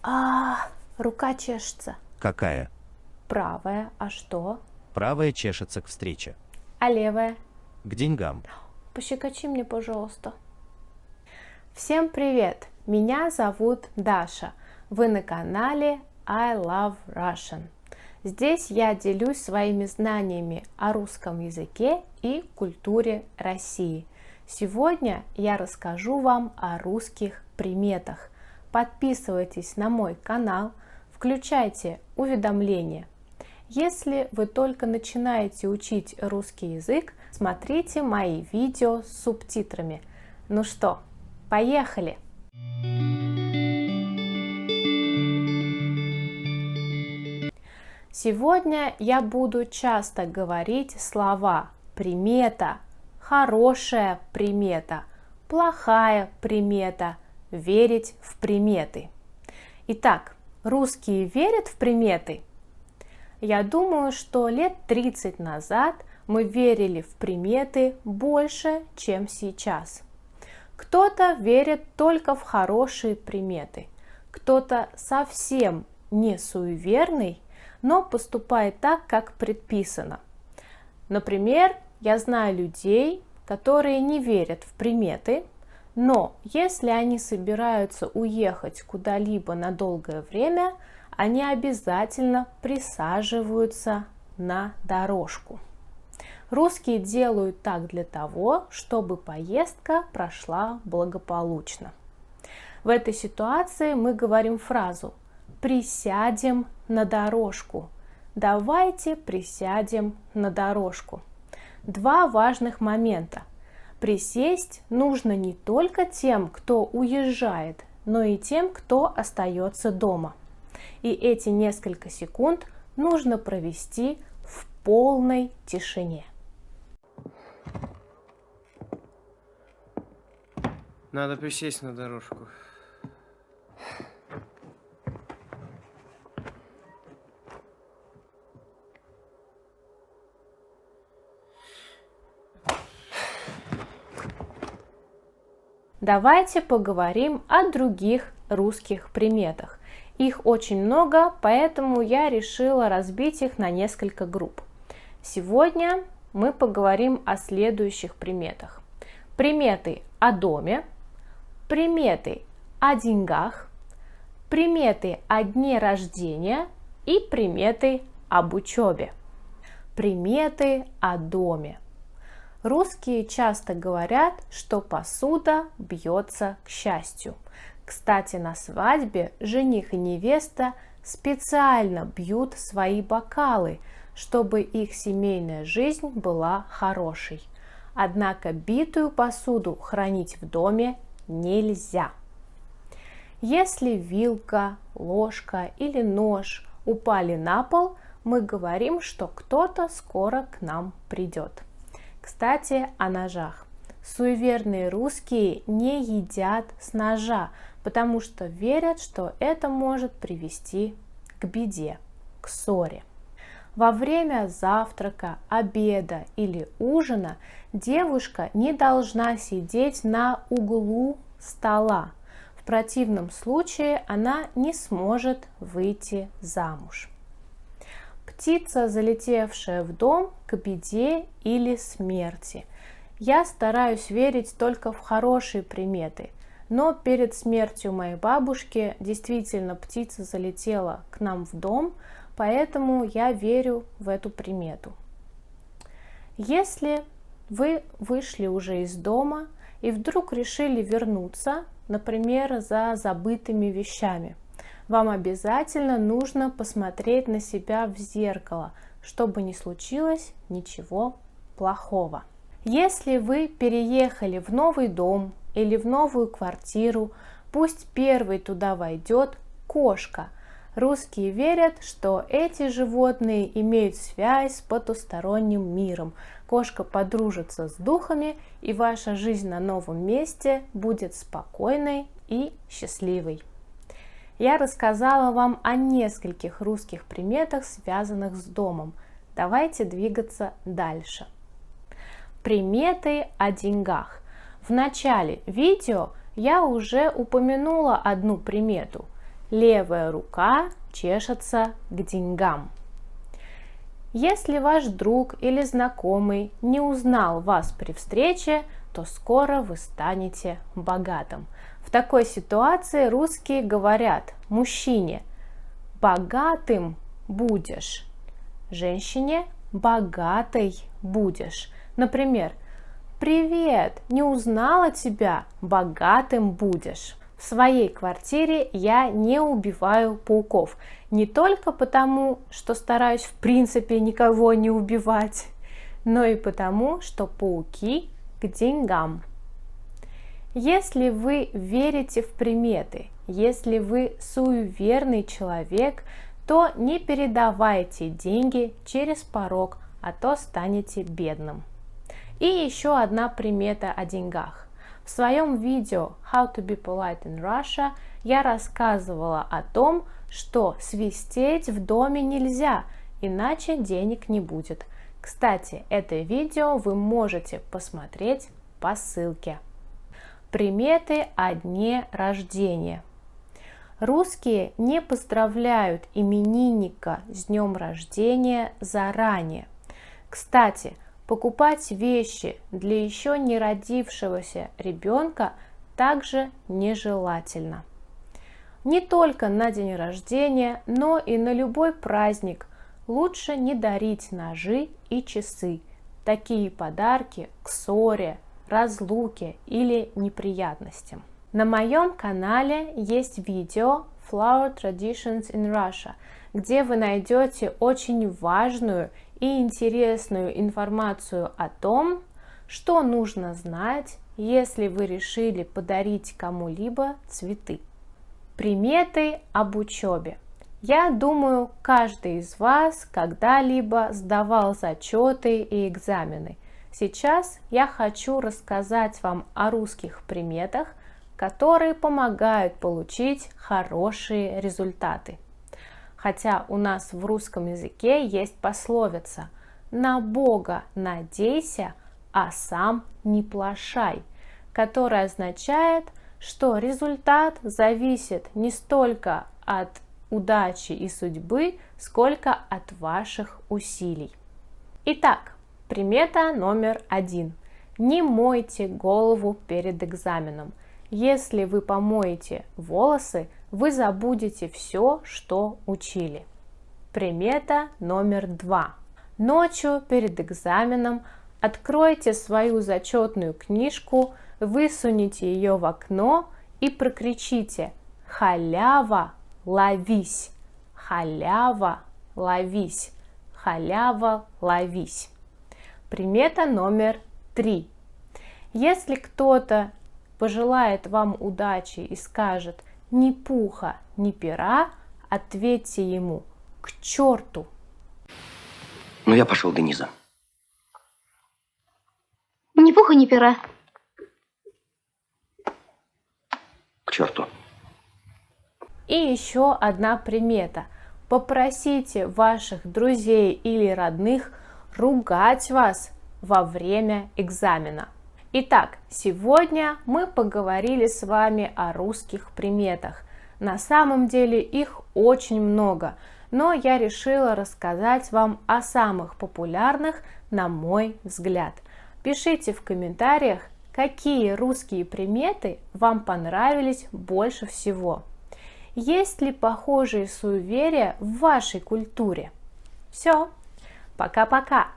Рука чешется. Какая? Правая. А что? Правая чешется к встрече. А левая? К деньгам. Пощекочи мне, пожалуйста. Всем привет! Меня зовут Даша. Вы на канале I Love Russian. Здесь я делюсь своими знаниями о русском языке и культуре России. Сегодня я расскажу вам о русских приметах. Подписывайтесь на мой канал, включайте уведомления. Если вы только начинаете учить русский язык, смотрите мои видео с субтитрами. Ну что, поехали! Сегодня я буду часто говорить слова примета, хорошая примета, плохая примета, верить в приметы. Итак, русские верят в приметы? Я думаю, что лет 30 назад мы верили в приметы больше, чем сейчас. Кто-то верит только в хорошие приметы, кто-то совсем не суеверный, но поступает так, как предписано. Например, я знаю людей, которые не верят в приметы, но если они собираются уехать куда-либо на долгое время, они обязательно присаживаются на дорожку. Русские делают так для того, чтобы поездка прошла благополучно. В этой ситуации мы говорим фразу «присядем на дорожку». Давайте присядем на дорожку. Два важных момента. Присесть нужно не только тем, кто уезжает, но и тем, кто остается дома. И эти несколько секунд нужно провести в полной тишине. Надо присесть на дорожку. Давайте поговорим о других русских приметах. Их очень много, поэтому я решила разбить их на несколько групп. Сегодня мы поговорим о следующих приметах. Приметы о доме, приметы о деньгах, приметы о дне рождения и приметы об учебе. Приметы о доме. Русские часто говорят, что посуда бьется к счастью. Кстати, на свадьбе жених и невеста специально бьют свои бокалы, чтобы их семейная жизнь была хорошей. Однако битую посуду хранить в доме нельзя. Если вилка, ложка или нож упали на пол, мы говорим, что кто-то скоро к нам придет. Кстати, о ножах. Суеверные русские не едят с ножа, потому что верят, что это может привести к беде, к ссоре. Во время завтрака, обеда или ужина девушка не должна сидеть на углу стола. В противном случае она не сможет выйти замуж. Птица, залетевшая в дом, к беде или смерти. Я стараюсь верить только в хорошие приметы, но перед смертью моей бабушки действительно птица залетела к нам в дом, поэтому я верю в эту примету. Если вы вышли уже из дома и вдруг решили вернуться, например, за забытыми вещами, вам обязательно нужно посмотреть на себя в зеркало, чтобы не случилось ничего плохого. Если вы переехали в новый дом или в новую квартиру, пусть первой туда войдет кошка. Русские верят, что эти животные имеют связь с потусторонним миром. Кошка подружится с духами, и ваша жизнь на новом месте будет спокойной и счастливой. Я рассказала вам о нескольких русских приметах, связанных с домом. Давайте двигаться дальше. Приметы о деньгах. В начале видео я уже упомянула одну примету. левая рука чешется к деньгам. Если ваш друг или знакомый не узнал вас при встрече, то скоро вы станете богатым. В такой ситуации русские говорят мужчине: богатым будешь, женщине: богатой будешь. Например: привет, не узнала тебя, богатым будешь. В своей квартире я не убиваю пауков. Не только потому, что стараюсь в принципе никого не убивать, но и потому, что пауки к деньгам. Если вы верите в приметы, если вы суеверный человек, то не передавайте деньги через порог, а то станете бедным. И еще одна примета о деньгах. В своем видео How to be polite in Russia я рассказывала о том, что свистеть в доме нельзя, иначе денег не будет. Кстати, это видео вы можете посмотреть по ссылке. Приметы о дне рождения. Русские не поздравляют именинника с днем рождения заранее. Кстати, покупать вещи для еще не родившегося ребенка также нежелательно. Не только на день рождения, но и на любой праздник лучше не дарить ножи и часы. Такие подарки к ссоре, разлуке или неприятностям. На моем канале есть видео Flower Traditions in Russia, где вы найдете очень важную и интересную информацию о том, что нужно знать, если вы решили подарить кому-либо цветы. Приметы об учебе. Я думаю, каждый из вас когда-либо сдавал зачеты и экзамены. Сейчас я хочу рассказать вам о русских приметах, которые помогают получить хорошие результаты. Хотя у нас в русском языке есть пословица «на Бога надейся, а сам не плашай», которая означает, что результат зависит не столько от удачи и судьбы, сколько от ваших усилий. Итак, примета номер 1. Не мойте голову перед экзаменом. Если вы помоете волосы, вы забудете все, что учили. Примета номер 2. Ночью перед экзаменом откройте свою зачетную книжку, высунете ее в окно и прокричите: «Халява, ловись! Халява, ловись! Халява, ловись!» Примета номер 3. Если кто-то пожелает вам удачи и скажет «ни пуха, ни пера», ответьте ему: «к черту». Ну, я пошел до низа. Ни пуха, ни пера. К черту. И еще одна примета. Попросите ваших друзей или родных ругать вас во время экзамена. Итак, сегодня мы поговорили с вами о русских приметах. На самом деле их очень много, но я решила рассказать вам о самых популярных, на мой взгляд. Пишите в комментариях, какие русские приметы вам понравились больше всего. Есть ли похожие суеверия в вашей культуре? Все, пока-пока!